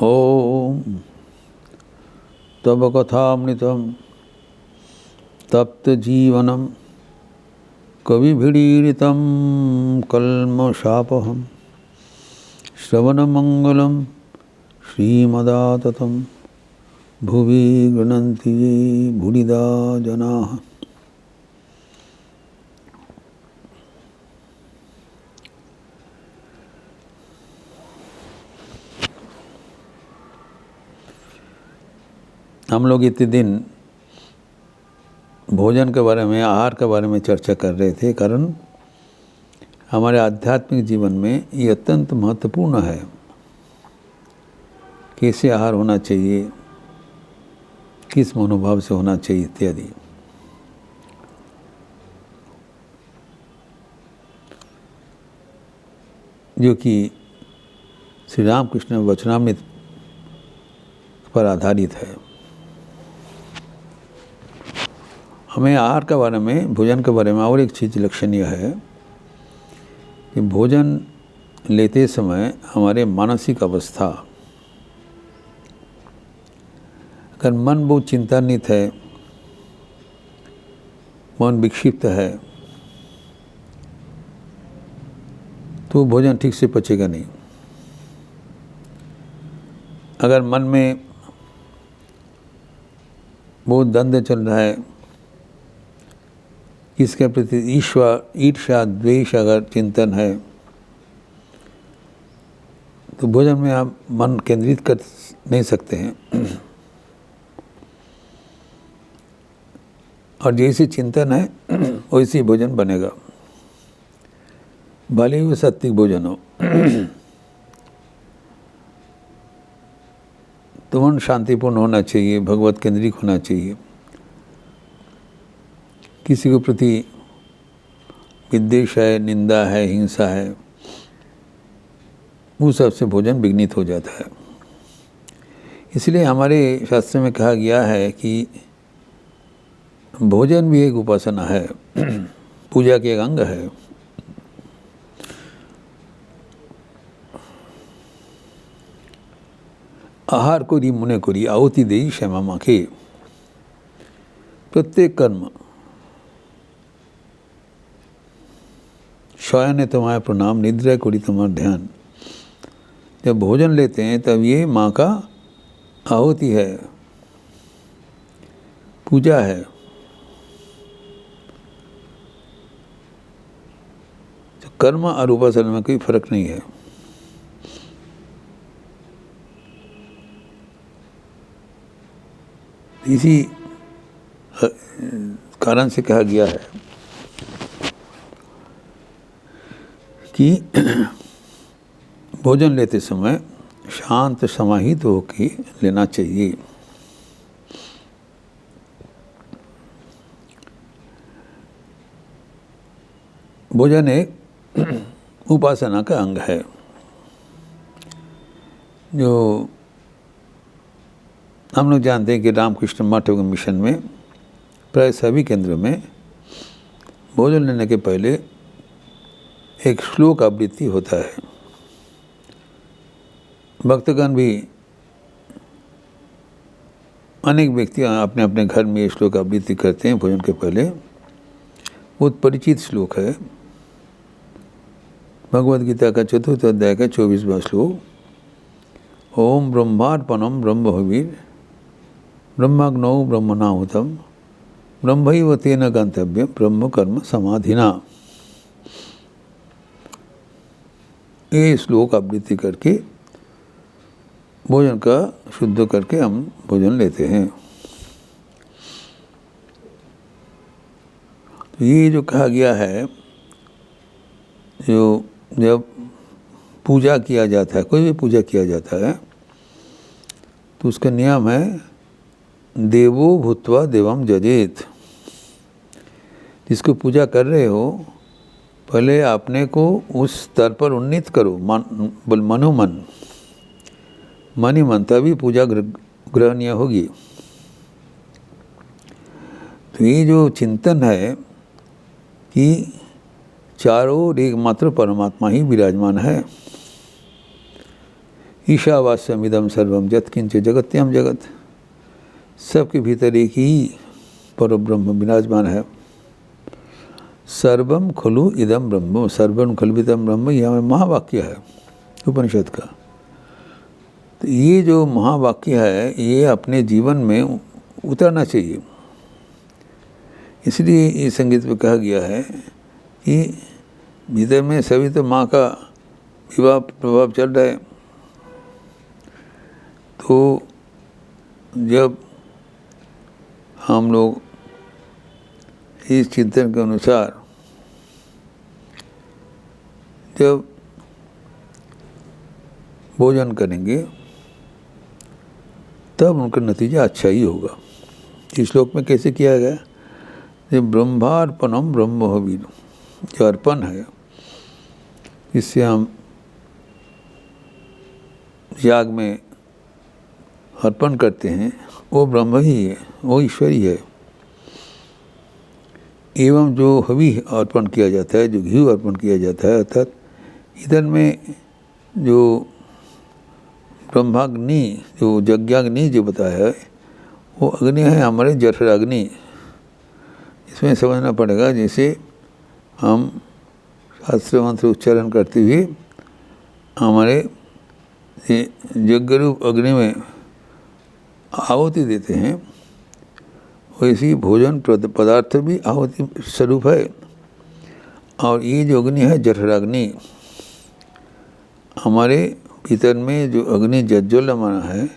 ओम तव कथामृतं तप्त जीवनम कविभिरीडितं कल्मषापहं श्रवणमंगलं श्रीमदाततं भुवि गृह्णन्ति ये भूरिदा जनाः। हम लोग इतने दिन भोजन के बारे में, आहार के बारे में चर्चा कर रहे थे, कारण हमारे आध्यात्मिक जीवन में ये अत्यंत महत्वपूर्ण है। कैसे आहार होना चाहिए, किस मनोभाव से होना चाहिए इत्यादि। जो कि श्री रामकृष्ण वचनामृत पर आधारित है। हमें आहार के बारे में, भोजन के बारे में और एक चीज़ लक्षणीय है कि भोजन लेते समय हमारे मानसिक अवस्था, अगर मन बहुत चिंतान्वित है, मन विक्षिप्त है, तो भोजन ठीक से पचेगा नहीं। अगर मन में बहुत द्वंद्व चल रहा है, किसके प्रति ईर्ष्या द्वेष अगर चिंतन है, तो भोजन में आप मन केंद्रित कर नहीं सकते हैं। और जैसी चिंतन है वैसी भोजन बनेगा, भले ही वो सात्विक भोजन हो। तो मन शांतिपूर्ण होना चाहिए, भगवत केंद्रित होना चाहिए। किसी के प्रति विद्वेष है, निंदा है, हिंसा है, वो सबसे भोजन विघ्नित हो जाता है। इसलिए हमारे शास्त्र में कहा गया है कि भोजन भी एक उपासना है, पूजा के एक अंग है। आहार कोरी मुने कोरी आहुति देई क्षमा माखे। प्रत्येक कर्म, शयने तुम्हारा प्रणाम, निद्रा कोरी तुम्हारा ध्यान। जब भोजन लेते हैं तब ये माँ का आहुति है, पूजा है। तो कर्म और उपासना में कोई फर्क नहीं है। इसी कारण से कहा गया है कि भोजन लेते समय शांत समाहित होकर लेना चाहिए। भोजन एक उपासना का अंग है। जो हम लोग जानते हैं कि रामकृष्ण मठ एवं मिशन में प्राय सभी केंद्र में भोजन लेने के पहले एक श्लोक आवृत्ति होता है। भक्तगण भी, अनेक व्यक्ति अपने अपने घर में ये श्लोक आवृत्ति करते हैं भोजन के पहले। बहुत परिचित श्लोक है, भगवद गीता का 4th अध्याय का 24वां श्लोक। ओम ब्रह्मार्पणम ब्रह्मभवीर ब्रह्मग्नौ ब्रह्मणाहुतम ब्रह्मैव तेन गंतव्यम ब्रह्म कर्म समाधिना। ये श्लोक आवृत्ति करके भोजन का शुद्ध करके हम भोजन लेते हैं। तो ये जो कहा गया है, जो जब पूजा किया जाता है, कोई भी पूजा किया जाता है, तो उसका नियम है देवो भूत्वा देवम जजेत। जिसको पूजा कर रहे हो, पहले अपने को उस स्तर पर उन्नीत करो, मनोमन, मन ही मन, तभी पूजा ग्रहणीय होगी। तो ये जो चिंतन है कि चारों ओर एकमात्र परमात्मा ही विराजमान है, ईशावास्यमिदं सर्वम यत्किंच जगत्यम जगत, सबके भीतर एक ही परब्रह्म विराजमान है। सर्वम खलु इदम ब्रह्म, सर्वम खलु इदम ब्रह्म, यह महावाक्य है उपनिषद का। तो ये जो महावाक्य है ये अपने जीवन में उतरना चाहिए। इसलिए ये संगीत में कहा गया है कि भीतर में सभी तो माँ का विवाह प्रभाव चल रहा है। तो जब हम लोग इस चिंतन के अनुसार जब भोजन करेंगे तब उनका नतीजा अच्छा ही होगा। इस श्लोक में कैसे किया गया, जो ब्रह्मार्पणम ब्रह्मोहवीन, जो अर्पण है इससे हम याग में अर्पण करते हैं, वो ब्रह्म ही है, वो ईश्वर ही है। एवं जो हवि अर्पण किया जाता है, जो घी अर्पण किया जाता है, अर्थात इधर में जो ब्रह्माग्नि, जो यज्ञाग्नि जो बताया है वो अग्नि है हमारे जठराग्नि। इसमें समझना पड़ेगा जैसे हम शास्त्र मंत्र उच्चारण करते हुए हमारे यज्ञ रूप अग्नि में आहुति देते हैं, वैसी भोजन पदार्थ भी आहुति स्वरूप है। और ये जो अग्नि है जठराग्नि, हमारे भीतर में जो अग्नि जज्वल्यमान है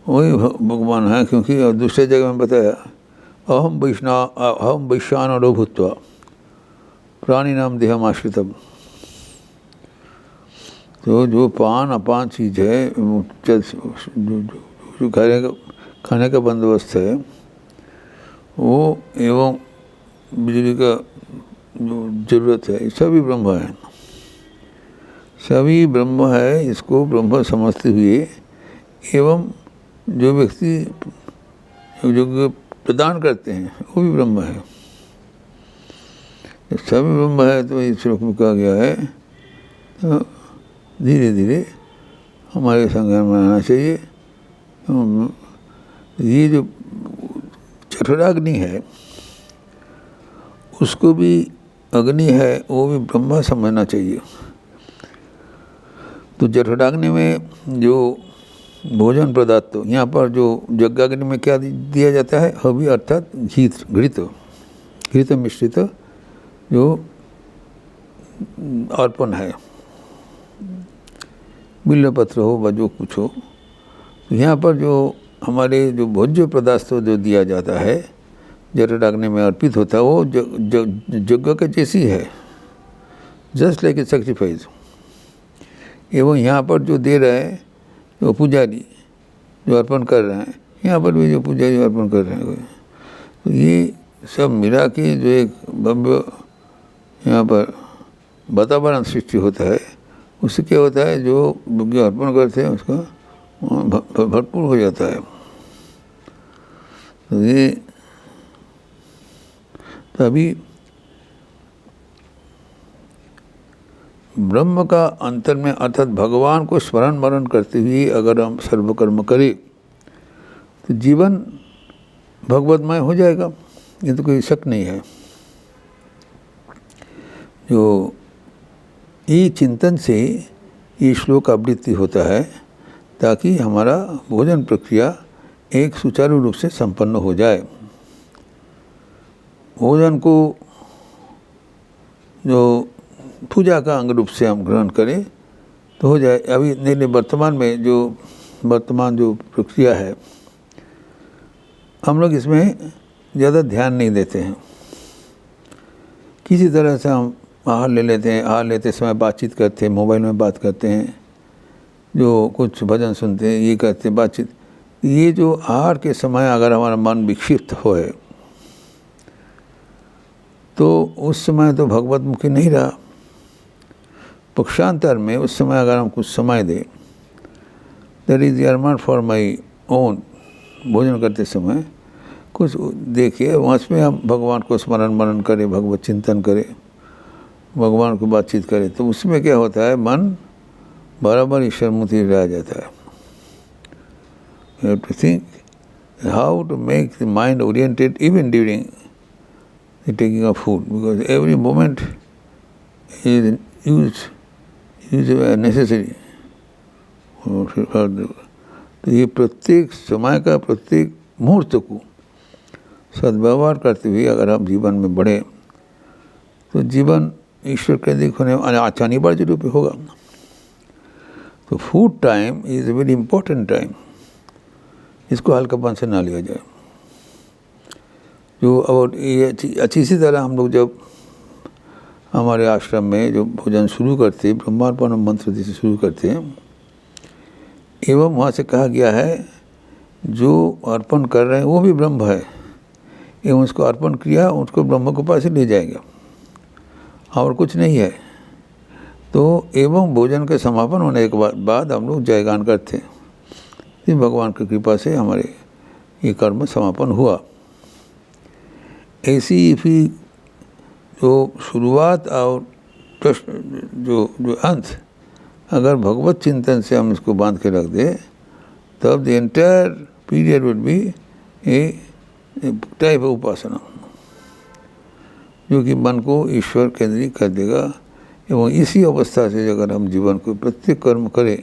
वही भगवान है। क्योंकि दूसरे जगह में बताया अहम वैश्वानरो भूत्वा प्राणी नाम देहम आश्रितम। तो जो पान अपान चीज़ है, जो खाने का बंदोबस्त है वो एवं बिजली का जो जरूरत है, सभी ब्रह्म है, सभी ब्रह्म है। इसको ब्रह्म समझते हुए एवं जो व्यक्ति जो प्रदान करते हैं वो भी ब्रह्म है। जब सभी ब्रह्म है तो इस श्लोक में कहा गया है, तो धीरे धीरे हमारे संज्ञान में आना चाहिए। ये जो जठराग्नि है उसको भी अग्नि है, वो भी ब्रह्म समझना चाहिए। तो जठराग्नि में जो भोजन पदार्थ, यहाँ पर जो यज्ञाग्नि में क्या दिया जाता है, हवि अर्थात घृत मिश्रित जो अर्पण है, बिल्वपत्र हो व जो कुछ हो। तो यहाँ पर जो हमारे जो भोज्य पदार्थ जो दिया जाता है जठराग्नि में अर्पित होता है, वो यज्ञ के जैसी है, जस्ट लाइक ए सैक्रिफाइस। एवं यहाँ पर जो दे रहे हैं जो पुजारी जो अर्पण कर रहे हैं, यहाँ पर भी जो पुजारी अर्पण कर रहे हैं, तो ये सब मिला के जो एक भव्य यहाँ पर वातावरण सृष्टि होता है। उससे क्या होता है, जो यज्ञ अर्पण करते हैं उसका भरपूर हो जाता है। तो ये तभी ब्रह्म का अंतर में अर्थात भगवान को स्मरण मरण करते हुए अगर हम सर्वकर्म करें तो जीवन भगवतमय हो जाएगा, ये तो कोई शक नहीं है। जो ये चिंतन से ये श्लोक आवृत्ति होता है ताकि हमारा भोजन प्रक्रिया एक सुचारू रूप से संपन्न हो जाए। भोजन को जो पूजा का अंग रूप से हम ग्रहण करें तो हो जाए। अभी नहीं वर्तमान जो प्रक्रिया है हम लोग इसमें ज़्यादा ध्यान नहीं देते हैं। किसी तरह से हम आहार ले लेते हैं, आहार लेते समय बातचीत करते हैं, मोबाइल में बात करते हैं, जो कुछ भजन सुनते हैं, ये करते हैं बातचीत। ये जो आहार के समय अगर हमारा मन विक्षिप्त हो है तो उस समय तो भगवतमुखी नहीं रहा। पक्षांतर में उस समय अगर हम कुछ समय दें, that is earmark for my own, भोजन करते समय कुछ देखिए, उसमें हम भगवान को स्मरण मनन करें, भगवत चिंतन करें, भगवान को बातचीत करें, तो उसमें क्या होता है, मन बराबर ईश्वर मूर्ति रह जाता है। You have to think how to make the mind oriented even during the taking of food, because every moment is use necessary. तो ये प्रत्येक समय का प्रत्येक मुहूर्त को सद्व्यवहार करते हुए अगर हम जीवन में बढ़े तो जीवन ईश्वर केंद्रित होने अच्छा अनिवार्य रूप में होगा। तो food time is a very important time, इसको हल्कापन से ना लिया जाए। जो और ये अच्छी सी तरह हम लोग जब हमारे आश्रम में जो भोजन शुरू करते हैं, ब्रह्मार्पण मंत्र से शुरू करते हैं, एवं वहाँ से कहा गया है जो अर्पण कर रहे हैं वो भी ब्रह्म है, एवं उसको अर्पण किया उसको ब्रह्म के पास ही ले जाएगा और कुछ नहीं है। तो एवं भोजन के समापन होने के बाद हम लोग जयगान करते हैं कि भगवान की कृपा से हमारे ये कर्म समापन हुआ। ऐसी भी जो शुरुआत और प्रश्न जो अंत अगर भगवत चिंतन से हम इसको बांध के रख दें तब the entire period would be a type of upasana जो कि मन को ईश्वर केंद्रित कर देगा। एवं इसी अवस्था से अगर हम जीवन को प्रत्येक कर्म करें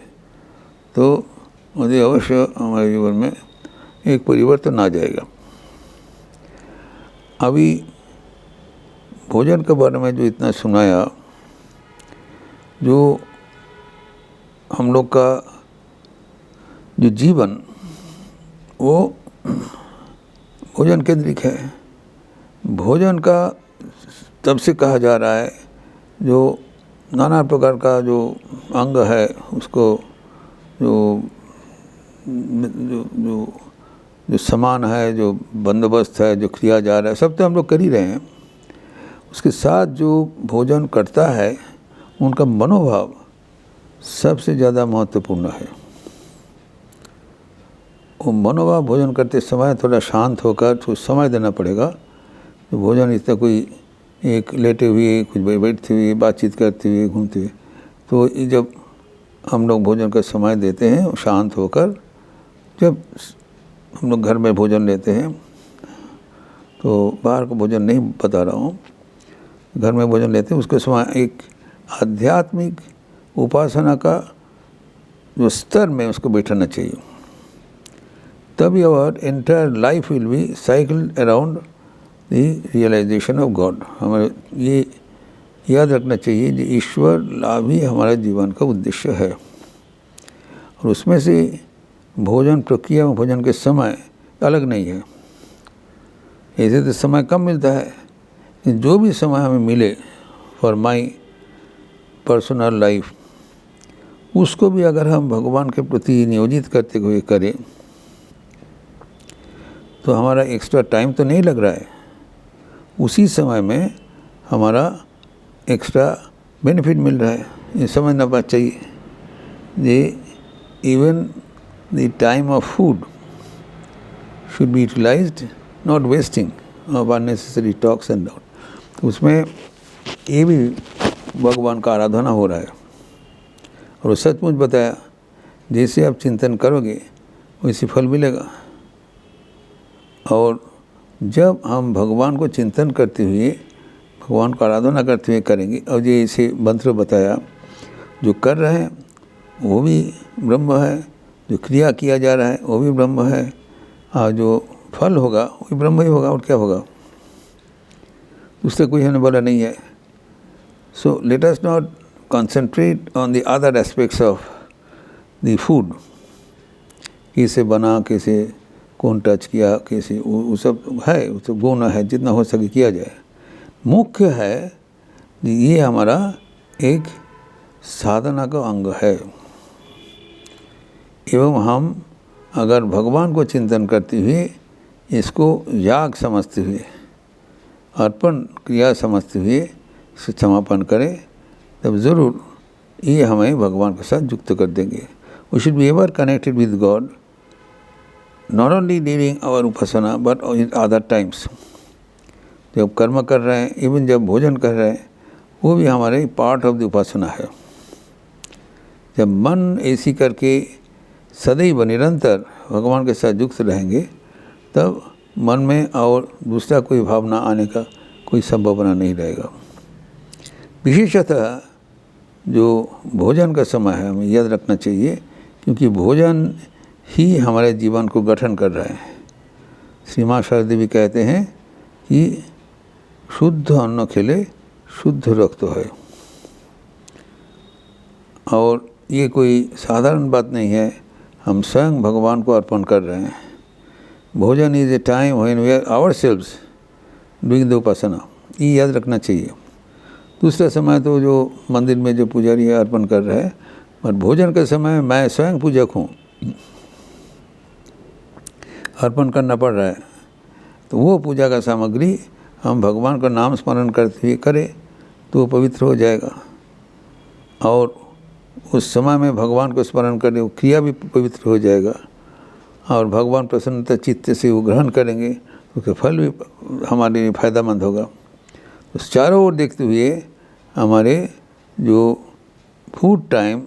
तो मुझे अवश्य हमारे जीवन में एक परिवर्तन आ जाएगा। अभी भोजन के बारे में जो इतना सुनाया, जो हम लोग का जो जीवन वो भोजन केंद्रित है। भोजन का तब से कहा जा रहा है जो नाना प्रकार का जो अंग है उसको जो जो जो जो सामान है, जो बंदोबस्त है, जो किया जा रहा है, सब तो हम लोग कर ही रहे हैं। उसके साथ जो भोजन करता है उनका मनोभाव सबसे ज़्यादा महत्वपूर्ण है। वो मनोभाव भोजन करते समय थोड़ा शांत होकर कुछ समय देना पड़ेगा। तो भोजन इतना कोई एक लेटे हुए, कुछ बैठते हुए, बातचीत करते हुए, घूमते हुए, तो जब हम लोग भोजन का समय देते हैं शांत होकर, जब हम लोग घर में भोजन लेते हैं तो बाहर का भोजन नहीं बता रहा हूँ, घर में भोजन लेते हैं उसके समय एक आध्यात्मिक उपासना का जो स्तर में उसको बैठाना चाहिए। तभी our entire life will be cycle around the realization of God. हमें ये याद रखना चाहिए कि ईश्वर लाभ ही हमारे जीवन का उद्देश्य है। और उसमें से भोजन प्रक्रिया में भोजन के समय अलग नहीं है। ऐसे तो समय कम मिलता है, जो भी समय हमें मिले फॉर माई पर्सनल लाइफ, उसको भी अगर हम भगवान के प्रति नियोजित करते हुए करें तो हमारा एक्स्ट्रा टाइम तो नहीं लग रहा है, उसी समय में हमारा एक्स्ट्रा बेनिफिट मिल रहा है। ये समझना बात चाहिए ये even the time of food should be utilized, not wasting of unnecessary talks and doubt. उसमें ये भी भगवान का आराधना हो रहा है। और सचमुच बताया जैसे आप चिंतन करोगे वैसे फल मिलेगा। और जब हम भगवान को चिंतन करते हुए, भगवान को आराधना करते हुए करेंगे, और ये इसे मंत्र बताया जो कर रहे हैं वो भी ब्रह्म है, जो क्रिया किया जा रहा है वो भी ब्रह्म है, और जो फल होगा वो भी ब्रह्म ही होगा। और क्या होगा, उससे कोई होने वाला नहीं है। So let us not concentrate on the other aspects of the food, कैसे बना, कैसे कौन टच किया, कैसे वो सब है, वो सब गुण है, जितना हो सके किया जाए। मुख्य है ये हमारा एक साधना का अंग है। एवं हम अगर भगवान को चिंतन करते हुए, इसको याग समझते हुए, अर्पण क्रिया समझते हुए समापन करें, तब ज़रूर ये हमें भगवान के साथ युक्त कर देंगे। We should be ever connected with God, not only during our उपासना बट इन अदर टाइम्स। जब कर्म कर रहे हैं, इवन जब भोजन कर रहे हैं, वो भी हमारे पार्ट ऑफ द उपासना है। जब मन ऐसी करके सदैव निरंतर भगवान के साथ युक्त रहेंगे तब मन में और दूसरा कोई भावना आने का कोई संभावना नहीं रहेगा। विशेषतः जो भोजन का समय है हमें याद रखना चाहिए, क्योंकि भोजन ही हमारे जीवन को गठन कर रहा है। श्री माँ शारदा देवी कहते हैं कि शुद्ध अन्न खेले शुद्ध रक्त है, और ये कोई साधारण बात नहीं है, हम स्वयं भगवान को अर्पण कर रहे हैं। Bhojan is a time when we are ourselves doing the upasana, ये याद रखना चाहिए। दूसरा समय तो जो मंदिर में जो पुजारी अर्पण कर रहे हैं, पर भोजन के समय मैं स्वयं पूजक हूँ, अर्पण करना पड़ रहा है, तो वो पूजा का सामग्री हम भगवान का नाम स्मरण करते हुए करें तो वो पवित्र हो जाएगा, और उस समय में भगवान को स्मरण करने वो क्रिया भी पवित्र हो जाएगा, और भगवान प्रसन्नता चित्त से वो ग्रहण करेंगे तो उसका फल भी हमारे लिए फ़ायदामंद होगा। तो चारों ओर देखते हुए हमारे जो food time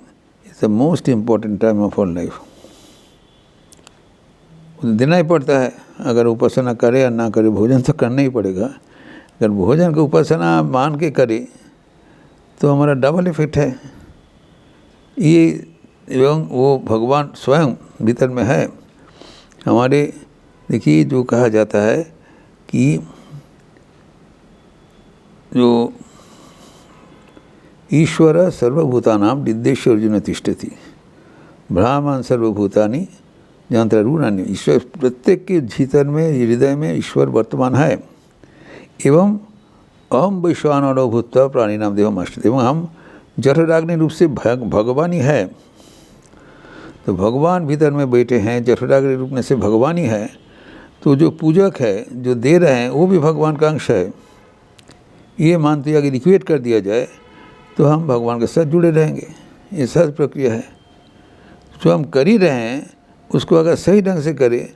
is the most important time of our life, देना ही पड़ता है। अगर उपासना करे या ना करे, भोजन तो करना ही पड़ेगा। अगर भोजन को उपासना मान के करे तो हमारा डबल इफेक्ट है ये, एवं वो भगवान स्वयं भीतर में है हमारे। देखिए जो कहा जाता है कि जो ईश्वर सर्वभूतानां हृदयेषु अर्जुन तिष्ठति, ब्राह्मण सर्वभूतानि यंत्रारूढ़ानि। ईश्वर प्रत्येक के भीतर में, हृदय में ईश्वर वर्तमान है। एवं अहम वैश्वानरो भूत्वा प्राणिनाम देवमाश्रितः, एवं हम जठराग्नि रूप से भगवान ही है। तो भगवान भीतर में बैठे हैं, जठराग्नि रूप में से भगवान ही है। तो जो पूजक है, जो दे रहे हैं, वो भी भगवान का अंश है। ये मानते हुए अगर इक्वेट कर दिया जाए तो हम भगवान के साथ जुड़े रहेंगे। ये सहज प्रक्रिया है। जो हम कर ही रहे हैं उसको अगर सही ढंग से करें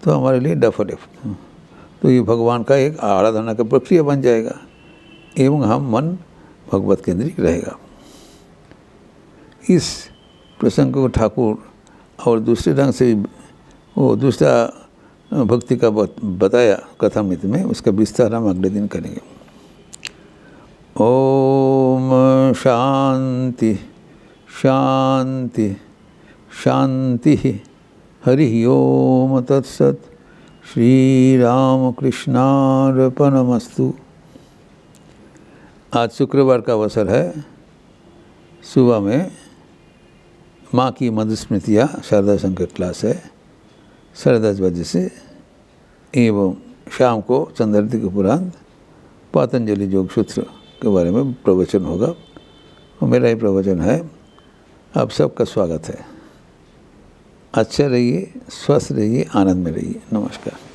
तो हमारे लिए डफल है, तो ये भगवान का एक आराधना का प्रक्रिया बन जाएगा, एवं हम मन भगवत केंद्रित रहेगा। इस प्रसंग को ठाकुर और दूसरे ढंग से वो दूसरा भक्ति का बताया कथामृत में, उसका विस्तार हम अगले दिन करेंगे। ओम शांति शांति शांति। हरि ओम तत्सत। श्री राम कृष्णार्पणमस्तु। आज शुक्रवार का अवसर है। सुबह में माँ की मधुस्मृतियाँ शारदा शंकर क्लास है 10:30 बजे से, एवं शाम को चंद्रावती के पुराण पतंजलि योग सूत्र के बारे में प्रवचन होगा। और मेरा ही प्रवचन है। आप सबका स्वागत है। अच्छे रहिए, स्वस्थ रहिए, आनंद में रहिए। नमस्कार।